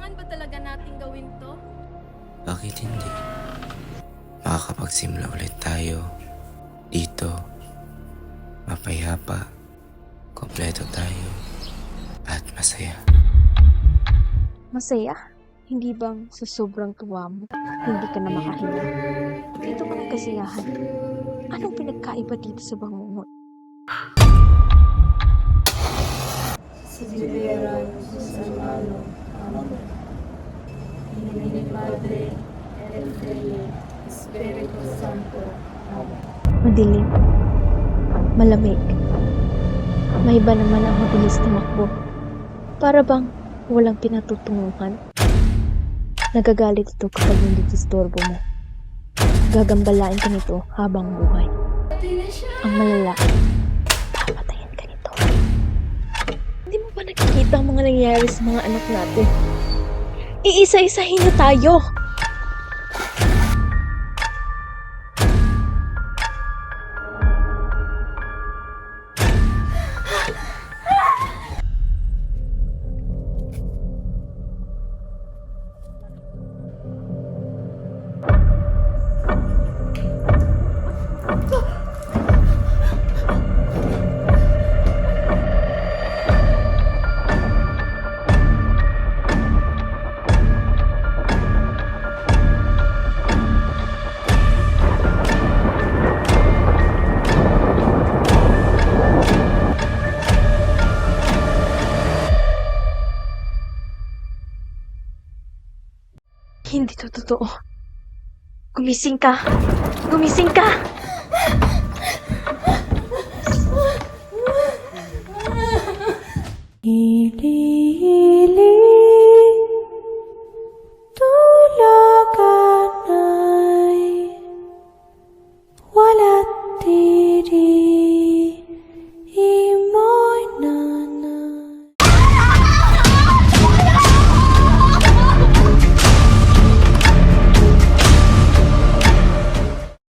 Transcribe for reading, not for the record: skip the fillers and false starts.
Kailangan ba talaga nating gawin to? Bakit hindi? Makakapagsimula ulit tayo dito. Mapayapa, kompleto tayo, at masaya. Masaya? Hindi bang sa sobrang tuwa mo, hindi ka na makahinga? Dito ka ng kasiyahan. Anong pinagkaiba dito sa bangungot? Si Liberan Susanalo, Amor. Ni Padre, El Fili, Espiritu Santo, Amor. Madilim. Malamig. May iba naman ang mabilis tumakbo. Para bang walang pinatutunguhan. Nagagalit ito kapag hindi disturbo mo. Gagambalain ka nito habang buhay. Ang malala, papatayin ka nito. Hindi mo ba nakikita ang mga nangyayari sa mga anak natin? Iisa-isahin na tayo! Hindi to totoo. Gumising ka! Gumising ka! Hili-hiling tulagan ay walat diri.